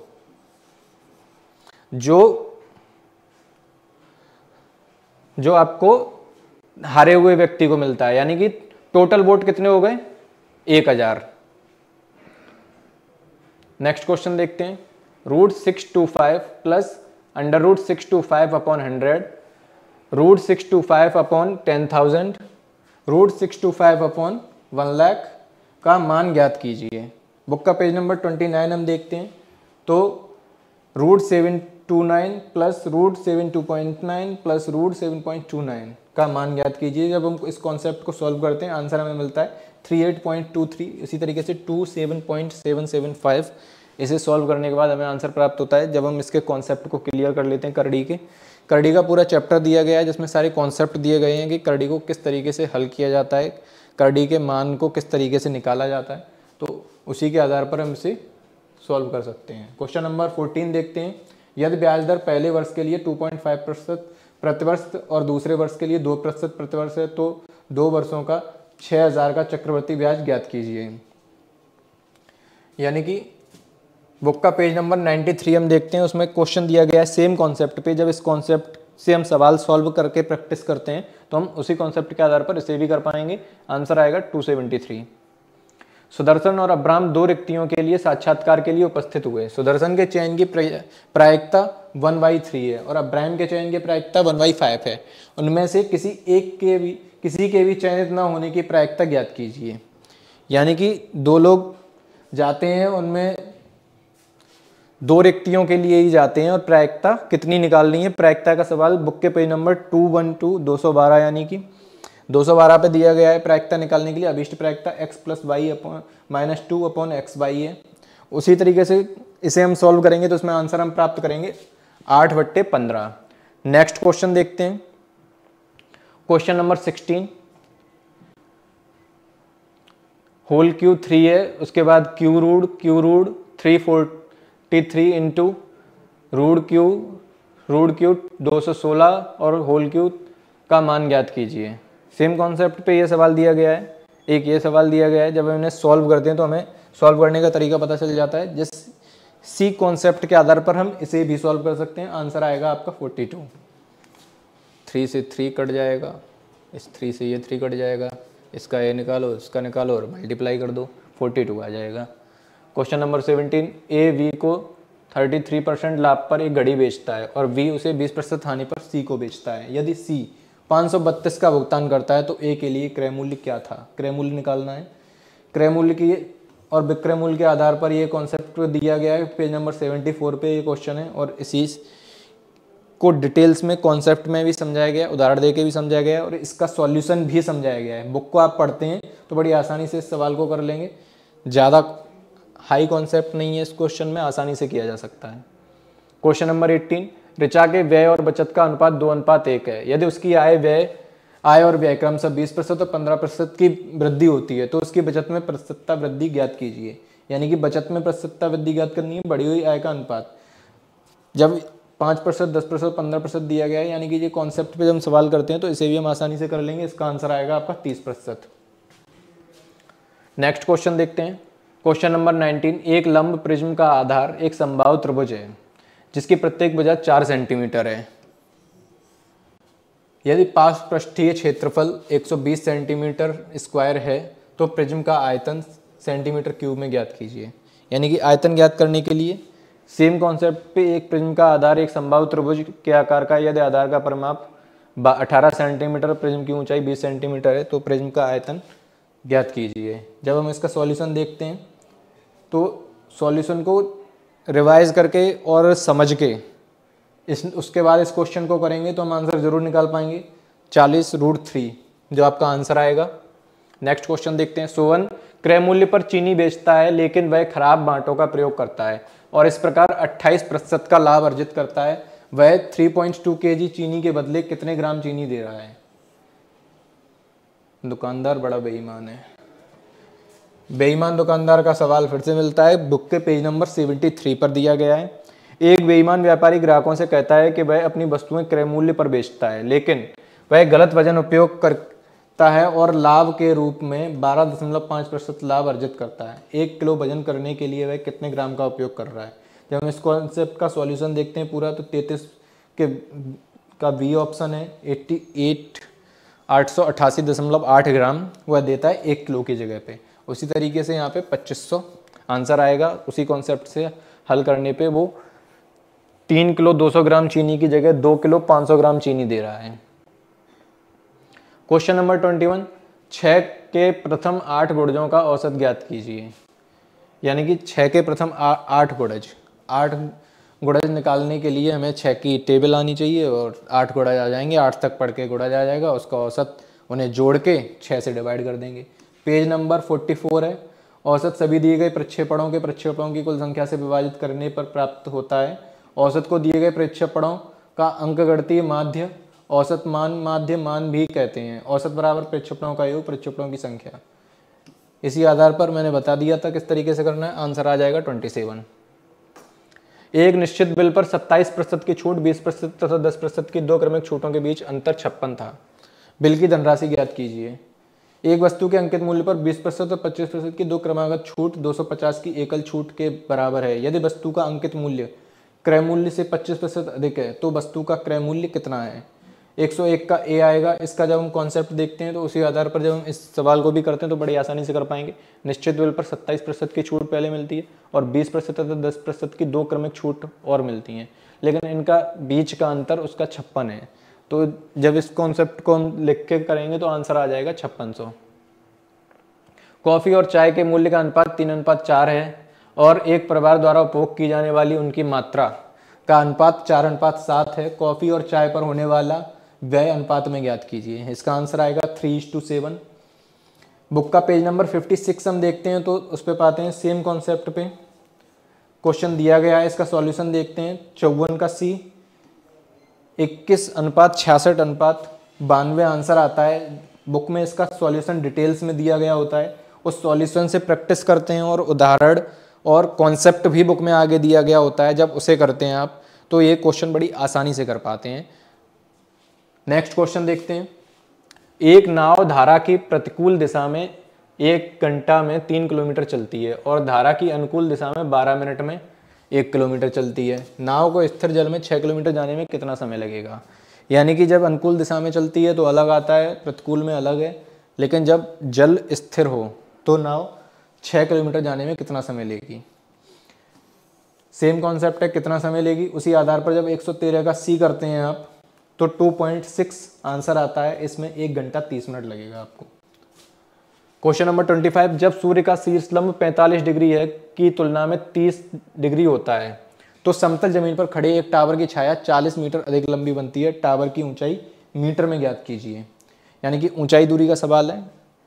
जो आपको हारे हुए व्यक्ति को मिलता है। यानी कि टोटल वोट कितने हो गए, 1000। नेक्स्ट क्वेश्चन देखते हैं। √625 plus √625 upon 100, √625 upon 10,000, √625 upon 1 lakh का मान ज्ञात कीजिए। बुक का पेज नंबर 29 हम देखते हैं। तो √729 प्लस √729 प्लस √7.29 का मान ज्ञात कीजिए। जब हम इस कॉन्सेप्ट को सॉल्व करते हैं आंसर हमें मिलता है 38.23। इसी तरीके से 27.775। इसे सॉल्व करने के बाद हमें आंसर प्राप्त होता है। जब हम इसके कॉन्सेप्ट को क्लियर कर लेते हैं, करड़ी का पूरा चैप्टर दिया गया है जिसमें सारे कॉन्सेप्ट दिए गए हैं कि करड़ी को किस तरीके से हल किया जाता है, करड़ी के मान को किस तरीके से निकाला जाता है, तो उसी के आधार पर हम इसे सॉल्व कर सकते हैं। क्वेश्चन नंबर 14 देखते हैं। यदि ब्याज दर पहले वर्ष के लिए 2.5% प्रतिवर्ष और दूसरे वर्ष के लिए 2% प्रतिवर्ष है तो 2 वर्षों का 6000 का चक्रवृद्धि ब्याज ज्ञात कीजिए। यानी कि बुक का पेज नंबर 93 हम देखते हैं। उसमें क्वेश्चन दिया गया है सेम कॉन्सेप्ट पे। जब इस कॉन्सेप्ट से हम सवाल सॉल्व करके प्रैक्टिस करते हैं तो हम उसी कॉन्सेप्ट के आधार पर इसे भी कर पाएंगे। आंसर आएगा 273। सुदर्शन और अब्राम 2 रिक्तियों के लिए साक्षात्कार के लिए उपस्थित हुए। सुदर्शन के चयन की प्रायिकता 1/3 है और अब्राम के चयन की प्रायिकता 1/5 है। उनमें से किसी के भी चयनित न होने की प्रायिकता ज्ञात कीजिए। यानी कि 2 लोग जाते हैं, उनमें 2 रिक्तियों के लिए ही जाते हैं और प्रायिकता कितनी निकालनी है। प्रायिकता का सवाल बुक के पेज नंबर 212 यानी कि 212 पे दिया गया है। प्रायिकता निकालने के लिए अभिष्ट प्रायिकता x + y - 2 अपॉन xy है। उसी तरीके से इसे हम सॉल्व करेंगे तो इसमें आंसर हम प्राप्त करेंगे 8/15। नेक्स्ट क्वेश्चन देखते हैं। Question number 16। होल क्यू 3 है, उसके बाद Q root 343 into root Q 216 और होल क्यू का मान ज्ञात कीजिए। सेम कॉन्सेप्ट पे ये सवाल दिया गया है, एक ये सवाल दिया गया है। जब हम इन्हें सॉल्व करते हैं तो हमें सॉल्व करने का तरीका पता चल जाता है। जिस सी कॉन्सेप्ट के आधार पर हम इसे भी सॉल्व कर सकते हैं। आंसर आएगा आपका 42। 3 से 3 कट जाएगा, इस 3 से ये 3 कट जाएगा, इसका ए निकालो, इसका निकालो और मल्टीप्लाई कर दो, 42 आ जाएगा। क्वेश्चन नंबर 17, ए वी को 33% लाभ पर एक घड़ी बेचता है और वी उसे 20% हानि पर सी को बेचता है। यदि सी 532 का भुगतान करता है तो ए के लिए क्रय मूल्य क्या था? क्रय मूल्य निकालना है। क्रय मूल्य की और विक्रय मूल्य के आधार पर ये कॉन्सेप्ट दिया गया है, पेज नंबर 74 पे ये क्वेश्चन है और इसी को डिटेल्स में कॉन्सेप्ट में भी समझाया गया है, उदाहरण देके भी समझाया गया है और इसका सॉल्यूशन भी समझाया गया है। बुक को आप पढ़ते हैं तो बड़ी आसानी से इस सवाल को कर लेंगे, ज़्यादा हाई कॉन्सेप्ट नहीं है इस क्वेश्चन में, आसानी से किया जा सकता है। क्वेश्चन नंबर 18, ऋचा के व्यय और बचत का अनुपात 2:1 है। यदि उसकी आय और व्यय क्रमशः 20% और 15% की वृद्धि होती है तो उसकी बचत में प्रतिशतता वृद्धि ज्ञात कीजिए। यानी कि बचत में प्रतिशतता वृद्धि ज्ञात करनी है, बढ़ी हुई आय का अनुपात। जब 5%, 10%, 15% दिया गया है, यानी कि ये कॉन्सेप्ट पे जब हम सवाल करते हैं तो इसे भी हम आसानी से कर लेंगे। इसका आंसर आएगा आपका 30%। नेक्स्ट क्वेश्चन देखते हैं। क्वेश्चन नंबर 19, एक लंब प्रिज्म का आधार एक समबाहु त्रिभुज है जिसकी प्रत्येक भुजा 4 सेंटीमीटर है। यदि पार्श्व पृष्ठीय क्षेत्रफल 120 सेंटीमीटर स्क्वायर है तो प्रिज्म का आयतन सेंटीमीटर क्यूब में ज्ञात कीजिए। यानी कि आयतन ज्ञात करने के लिए सेम कॉन्सेप्ट पे एक प्रिज्म का आधार एक समबाहु त्रिभुज के आकार का, यदि आधार का परिमाप 18 सेंटीमीटर, प्रिज्म की ऊंचाई 20 सेंटीमीटर है तो प्रिज्म का आयतन ज्ञात कीजिए। जब हम इसका सॉल्यूशन देखते हैं तो सॉल्यूशन को रिवाइज करके और समझ के उसके बाद इस क्वेश्चन को करेंगे तो हम आंसर जरूर निकाल पाएंगे। 40√3 जो आपका आंसर आएगा। नेक्स्ट क्वेश्चन देखते हैं। सोवन क्रय मूल्य पर चीनी बेचता है लेकिन वह खराब बांटों का प्रयोग करता है और इस प्रकार 28% का लाभ अर्जित करता है। वह 3.2 kg चीनी के बदले कितने ग्राम चीनी दे रहा है? दुकानदार बड़ा बेईमान है। बेईमान दुकानदार का सवाल फिर से मिलता है, बुक के पेज नंबर 73 पर दिया गया है। एक बेईमान व्यापारी ग्राहकों से कहता है कि वह अपनी वस्तुएं क्रय मूल्य पर बेचता है लेकिन वह गलत वजन उपयोग करता है और लाभ के रूप में 12.5% लाभ अर्जित करता है। 1 किलो वजन करने के लिए वह कितने ग्राम का उपयोग कर रहा है? जब हम इस कॉन्सेप्ट का सॉल्यूशन देखते हैं पूरा तो 33 का बी ऑप्शन है, 888.8 ग्राम वह देता है 1 किलो की जगह पे। उसी तरीके से यहाँ पे 2500 आंसर आएगा। उसी कॉन्सेप्ट से हल करने पे वो 3 किलो 200 ग्राम चीनी की जगह 2 किलो 500 ग्राम चीनी दे रहा है। क्वेश्चन नंबर 21, 6 के प्रथम 8 गुणजों का औसत ज्ञात कीजिए। यानी कि 6 के प्रथम 8 गुणज निकालने के लिए हमें 6 की टेबल आनी चाहिए और 8 गुणज आ जाएंगे। 8 तक पढ़ के गुणज आ जाएगा, उसका औसत उन्हें जोड़ के 6 से डिवाइड कर देंगे। पेज नंबर 44 है। औसत सभी दिए गए प्रक्षेपणों के प्रक्षेपणों की कुल संख्या से विभाजित करने पर प्राप्त होता है। औसत को दिए गए प्रक्षेपणों का अंकगणितीय माध्य औसत मान माध्य मान भी कहते हैं। औसत बराबर प्रक्षेपणों का योग प्रक्षेपणों की संख्या। इसी आधार पर मैंने बता दिया था किस तरीके से करना है। आंसर आ जाएगा 27। एक निश्चित बिल पर 27% की छूट, 20% तथा 10% की 2 क्रमिक छूटों के बीच अंतर 56 था। बिल की धनराशि ज्ञात कीजिए। एक वस्तु के अंकित मूल्य पर 20% और 25% की 2 क्रमागत छूट 250 की एकल छूट के बराबर है। यदि वस्तु का अंकित मूल्य क्रय मूल्य से 25% अधिक है तो वस्तु का क्रय मूल्य कितना है? 101 का ए आएगा। इसका जब हम कॉन्सेप्ट देखते हैं तो उसी आधार पर जब हम इस सवाल को भी करते हैं तो बड़ी आसानी से कर पाएंगे। निश्चित बिल पर 27% की छूट पहले मिलती है और 20% तथा 10% की 2 क्रमिक छूट और मिलती हैं, लेकिन इनका बीच का अंतर उसका 56 है। तो जब इस कॉन्सेप्ट को हम लिख के करेंगे तो आंसर आ जाएगा 5600। कॉफ़ी और चाय के मूल्य का अनुपात 3:4 है और एक परिवार द्वारा उपभोग की जाने वाली उनकी मात्रा का अनुपात 4:7 है। कॉफ़ी और चाय पर होने वाला व्यय अनुपात में ज्ञात कीजिए। इसका आंसर आएगा 3:7। बुक का पेज नंबर 56 हम देखते हैं तो उस पर पाते हैं सेम कॉन्सेप्ट पे क्वेश्चन दिया गया है। इसका सॉल्यूशन देखते हैं। 54 का सी 21:66:92 आंसर आता है। बुक में इसका सॉल्यूशन डिटेल्स में दिया गया होता है। उस सॉल्यूशन से प्रैक्टिस करते हैं और उदाहरण और कॉन्सेप्ट भी बुक में आगे दिया गया होता है। जब उसे करते हैं आप तो ये क्वेश्चन बड़ी आसानी से कर पाते हैं। नेक्स्ट क्वेश्चन देखते हैं। एक नाव धारा की प्रतिकूल दिशा में 1 घंटा में 3 किलोमीटर चलती है और धारा की अनुकूल दिशा में 12 मिनट में 1 किलोमीटर चलती है। नाव को स्थिर जल में 6 किलोमीटर जाने में कितना समय लगेगा? यानी कि जब अनुकूल दिशा में चलती है तो अलग आता है, प्रतिकूल में अलग है। लेकिन जब जल स्थिर हो तो नाव 6 किलोमीटर जाने में कितना समय लेगी। सेम कॉन्सेप्ट है, कितना समय लेगी, उसी आधार पर जब 113 का सी करते हैं आप तो 2.6 आंसर आता है, इसमें 1 घंटा 30 मिनट लगेगा आपको। क्वेश्चन नंबर 25, जब सूर्य का शीर्षलंब 45 डिग्री है की तुलना में 30 डिग्री होता है तो समतल जमीन पर खड़े एक टावर की छाया 40 मीटर अधिक लंबी बनती है। टावर की ऊंचाई मीटर में ज्ञात कीजिए। यानी कि ऊंचाई दूरी का सवाल है।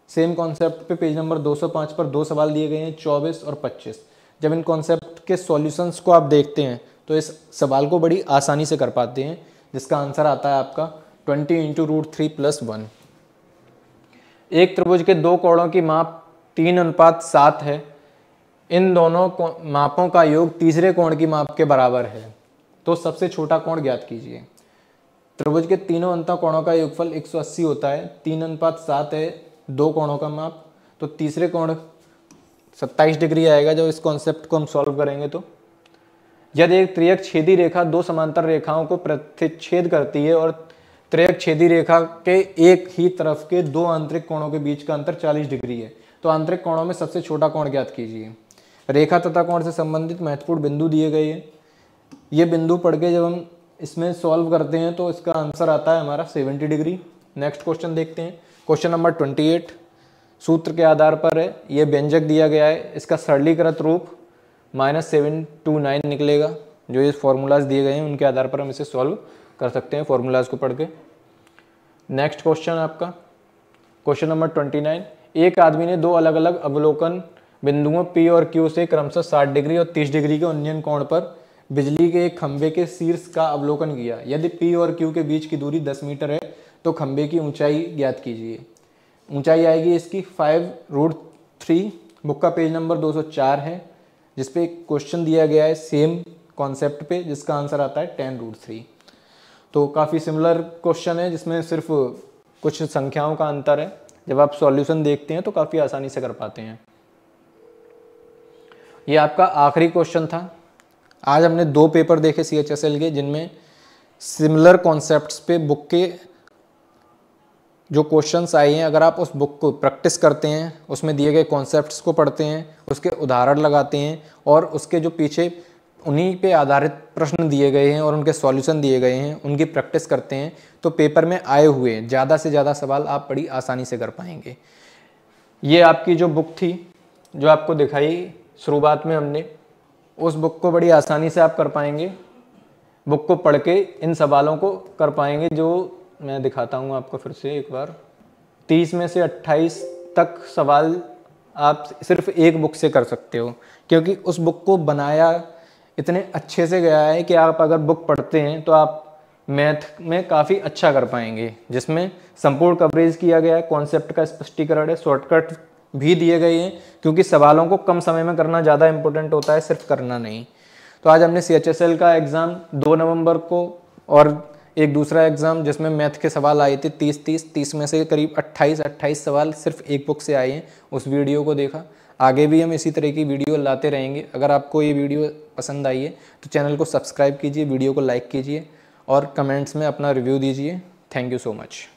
सेम कॉन्सेप्ट पे पेज नंबर 205 पर 2 सवाल दिए गए हैं, 24 और 25। जब इन कॉन्सेप्ट के सॉल्यूशंस को आप देखते हैं तो इस सवाल को बड़ी आसानी से कर पाते हैं, जिसका आंसर आता है आपका 20 × √3+1। एक त्रिभुज के दो कोणों की माप 3:7 है। इन दोनों मापों का योग तीसरे कोण की माप के बराबर है, तो सबसे छोटा कोण ज्ञात कीजिए। त्रिभुज के तीनों अंत कोणों का योगफल 180 होता है, 3:7 है दो कोणों का माप, तो तीसरे कोण 27 डिग्री आएगा जब इस कॉन्सेप्ट को हम सॉल्व करेंगे। तो यदि एक त्रियक छेदी रेखा दो समांतर रेखाओं को प्रतिच्छेद करती है और त्रियक छेदी रेखा के एक ही तरफ के दो आंतरिक कोणों के बीच का अंतर 40 डिग्री है, तो आंतरिक कोणों में सबसे छोटा कोण ज्ञात कीजिए। रेखा तथा कोण से संबंधित महत्वपूर्ण बिंदु दिए गए हैं। ये बिंदु पढ़ के जब हम इसमें सॉल्व करते हैं तो इसका आंसर आता है हमारा 70 डिग्री। नेक्स्ट क्वेश्चन देखते हैं। क्वेश्चन नंबर 28 सूत्र के आधार पर है। ये व्यंजक दिया गया है, इसका सरलीकृत रूप -729 निकलेगा। जो ये फॉर्मूलाज दिए गए हैं उनके आधार पर हम इसे सॉल्व कर सकते हैं फॉर्मूलाज को पढ़ के। नेक्स्ट क्वेश्चन आपका क्वेश्चन नंबर 29, एक आदमी ने दो अलग अलग अवलोकन बिंदुओं P और Q से क्रमशः 60 डिग्री और 30 डिग्री के उन्नयन कोण पर बिजली के एक खंभे के शीर्ष का अवलोकन किया। यदि P और Q के बीच की दूरी 10 मीटर है तो खंभे की ऊंचाई ज्ञात कीजिए। ऊंचाई आएगी इसकी 5√3। बुक का पेज नंबर 204 है, जिसपे क्वेश्चन दिया गया है सेम कॉन्सेप्ट पे, जिसका आंसर आता है 10√3। तो काफ़ी सिमिलर क्वेश्चन है, जिसमें सिर्फ कुछ संख्याओं का अंतर है। जब आप सॉल्यूशन देखते हैं तो काफ़ी आसानी से कर पाते हैं। ये आपका आखिरी क्वेश्चन था। आज हमने 2 पेपर देखे CHSL के, जिनमें सिमिलर कॉन्सेप्ट्स पे बुक के जो क्वेश्चंस आए हैं, अगर आप उस बुक को प्रैक्टिस करते हैं, उसमें दिए गए कॉन्सेप्ट्स को पढ़ते हैं, उसके उदाहरण लगाते हैं और उसके जो पीछे उन्हीं पे आधारित प्रश्न दिए गए हैं और उनके सॉल्यूशन दिए गए हैं, उनकी प्रैक्टिस करते हैं, तो पेपर में आए हुए ज़्यादा से ज़्यादा सवाल आप बड़ी आसानी से कर पाएंगे। ये आपकी जो बुक थी जो आपको दिखाई शुरुआत में हमने, उस बुक को बड़ी आसानी से आप कर पाएंगे। बुक को पढ़ के इन सवालों को कर पाएंगे, जो मैं दिखाता हूँ आपको फिर से एक बार। 30 में से 28 तक सवाल आप सिर्फ एक बुक से कर सकते हो, क्योंकि उस बुक को बनाया इतने अच्छे से गया है कि आप अगर बुक पढ़ते हैं तो आप मैथ में काफ़ी अच्छा कर पाएंगे, जिसमें संपूर्ण कवरेज किया गया है, कॉन्सेप्ट का स्पष्टीकरण है, शॉर्टकट भी दिए गए हैं, क्योंकि सवालों को कम समय में करना ज़्यादा इंपॉर्टेंट होता है, सिर्फ करना नहीं। तो आज हमने CHSL का एग्ज़ाम 2 नवंबर को और एक दूसरा एग्ज़ाम जिसमें मैथ के सवाल आए थे 30 में से करीब 28 सवाल सिर्फ एक बुक से आए हैं, उस वीडियो को देखा। आगे भी हम इसी तरह की वीडियो लाते रहेंगे। अगर आपको ये वीडियो पसंद आई है तो चैनल को सब्सक्राइब कीजिए, वीडियो को लाइक कीजिए और कमेंट्स में अपना रिव्यू दीजिए। Thank you so much.